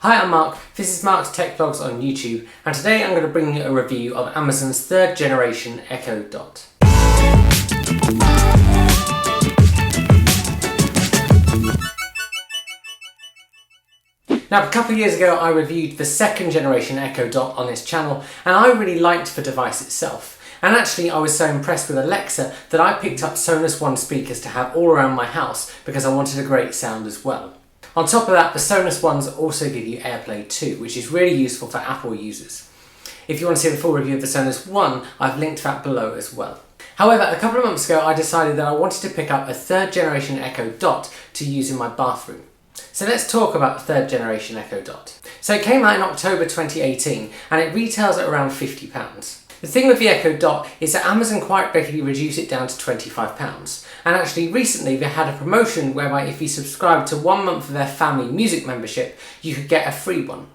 Hi, I'm Mark. This is Mark's Tech Vlogs on YouTube, and today I'm going to bring you a review of Amazon's third generation Echo Dot. Now, a couple of years ago I reviewed the second generation Echo Dot on this channel, and I really liked the device itself. And actually I was so impressed with Alexa that I picked up Sonos One speakers to have all around my house because I wanted a great sound as well. On top of that, the Sonos Ones also give you AirPlay 2, which is really useful for Apple users. If you want to see the full review of the Sonos One, I've linked that below as well. However, a couple of months ago I decided that I wanted to pick up a third generation Echo Dot to use in my bathroom. So let's talk about the third generation Echo Dot. So it came out in October 2018 and it retails at around £50. The thing with the Echo Dot is that Amazon quite regularly reduced it down to £25. And actually recently they had a promotion whereby if you subscribed to 1 month of their family music membership, you could get a free one.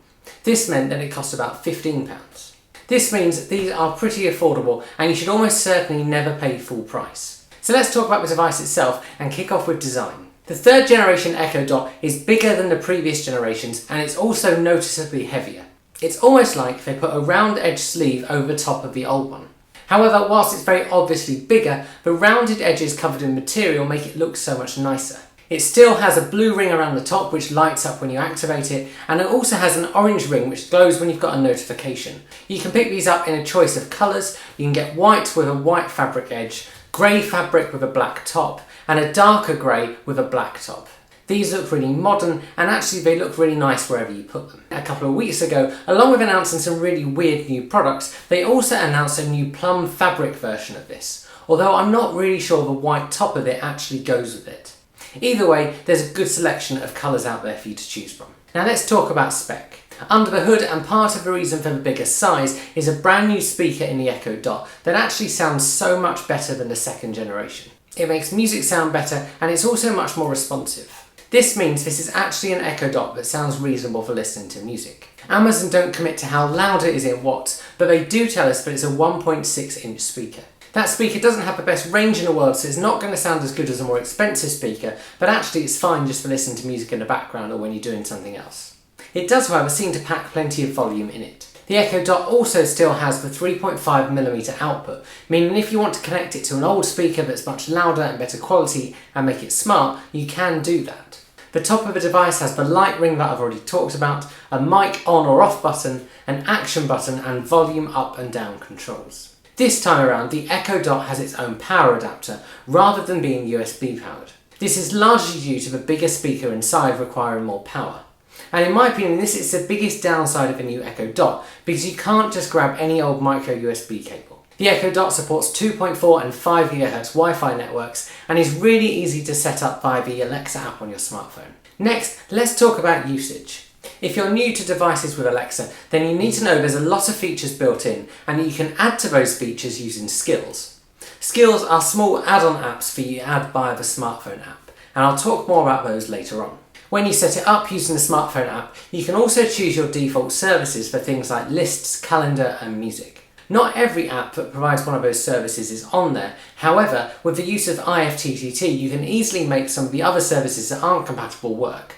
This meant that it cost about £15. This means these are pretty affordable and you should almost certainly never pay full price. So let's talk about the device itself and kick off with design. The third generation Echo Dot is bigger than the previous generations and it's also noticeably heavier. It's almost like they put a round edge sleeve over the top of the old one. However, whilst it's very obviously bigger, the rounded edges covered in material make it look so much nicer. It still has a blue ring around the top which lights up when you activate it, and it also has an orange ring which glows when you've got a notification. You can pick these up in a choice of colours. You can get white with a white fabric edge, grey fabric with a black top, and a darker grey with a black top. These look really modern and actually they look really nice wherever you put them. A couple of weeks ago, along with announcing some really weird new products, they also announced a new plum fabric version of this, although I'm not really sure the white top of it actually goes with it. Either way, there's a good selection of colours out there for you to choose from. Now let's talk about spec. Under the hood, and part of the reason for the bigger size, is a brand new speaker in the Echo Dot that actually sounds so much better than the second generation. It makes music sound better and it's also much more responsive. This means this is actually an Echo Dot that sounds reasonable for listening to music. Amazon don't commit to how loud it is in watts, but they do tell us that it's a 1.6 inch speaker. That speaker doesn't have the best range in the world, so it's not going to sound as good as a more expensive speaker, but actually it's fine just for listening to music in the background or when you're doing something else. It does, however, seem to pack plenty of volume in it. The Echo Dot also still has the 3.5mm output, meaning if you want to connect it to an old speaker that's much louder and better quality and make it smart, you can do that. The top of the device has the light ring that I've already talked about, a mic on or off button, an action button and volume up and down controls. This time around, the Echo Dot has its own power adapter rather than being USB powered. This is largely due to the bigger speaker inside requiring more power. And in my opinion, this is the biggest downside of the new Echo Dot because you can't just grab any old micro USB cable. The Echo Dot supports 2.4 and 5 GHz Wi-Fi networks and is really easy to set up via the Alexa app on your smartphone. Next, let's talk about usage. If you're new to devices with Alexa, then you need to know there's a lot of features built in and you can add to those features using Skills. Skills are small add-on apps for you to add via the smartphone app, and I'll talk more about those later on. When you set it up using the smartphone app, you can also choose your default services for things like lists, calendar and music. Not every app that provides one of those services is on there. However, with the use of IFTTT, you can easily make some of the other services that aren't compatible work.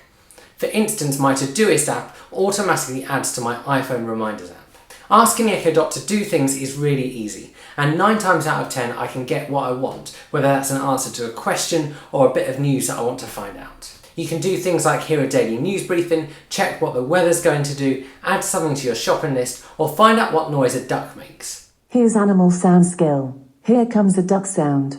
For instance, my Todoist app automatically adds to my iPhone Reminders app. Asking the Echo Dot to do things is really easy, and 9 times out of 10 I can get what I want, whether that's an answer to a question or a bit of news that I want to find out. You can do things like hear a daily news briefing, check what the weather's going to do, add something to your shopping list, or find out what noise a duck makes. Here's animal sound skill. Here comes a duck sound.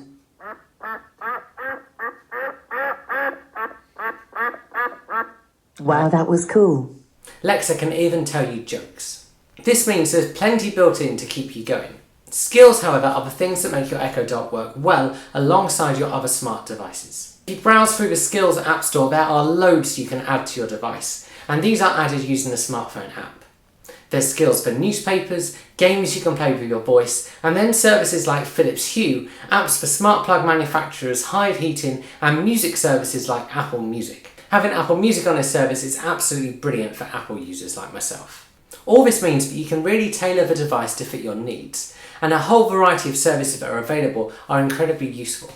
Wow, that was cool. Alexa can even tell you jokes. This means there's plenty built in to keep you going. Skills, however, are the things that make your Echo Dot work well alongside your other smart devices. If you browse through the Skills App Store, there are loads you can add to your device, and these are added using the smartphone app. There's skills for newspapers, games you can play with your voice, and then services like Philips Hue, apps for smart plug manufacturers, Hive heating, and music services like Apple Music. Having Apple Music on this service is absolutely brilliant for Apple users like myself. All this means that you can really tailor the device to fit your needs, and a whole variety of services that are available are incredibly useful.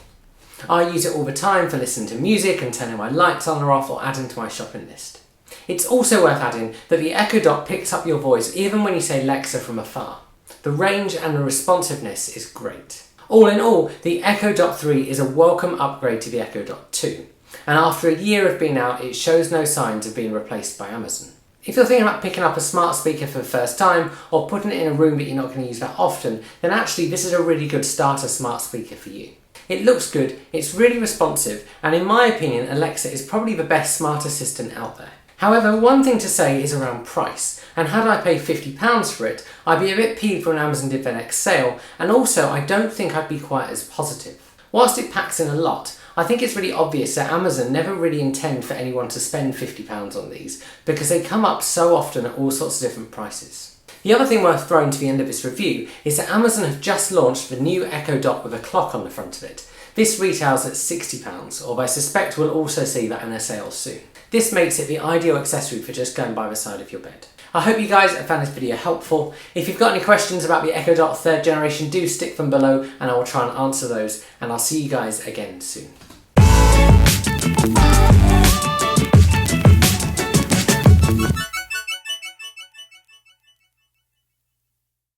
I use it all the time for listening to music and turning my lights on or off or adding to my shopping list. It's also worth adding that the Echo Dot picks up your voice even when you say Lexa from afar. The range and the responsiveness is great. All in all, the Echo Dot 3 is a welcome upgrade to the Echo Dot 2, and after a year of being out, it shows no signs of being replaced by Amazon. If you're thinking about picking up a smart speaker for the first time, or putting it in a room that you're not going to use that often, then actually this is a really good starter smart speaker for you. It looks good, it's really responsive, and in my opinion, Alexa is probably the best smart assistant out there. However, one thing to say is around price, and had I paid £50 for it, I'd be a bit peeved when Amazon did their next sale, and also I don't think I'd be quite as positive. Whilst it packs in a lot, I think it's really obvious that Amazon never really intend for anyone to spend £50 on these, because they come up so often at all sorts of different prices. The other thing worth throwing to the end of this review is that Amazon have just launched the new Echo Dot with a clock on the front of it. This retails at £60, although I suspect we'll also see that in a sale soon. This makes it the ideal accessory for just going by the side of your bed. I hope you guys have found this video helpful. If you've got any questions about the Echo Dot 3rd generation, do stick them below and I will try and answer those, and I'll see you guys again soon.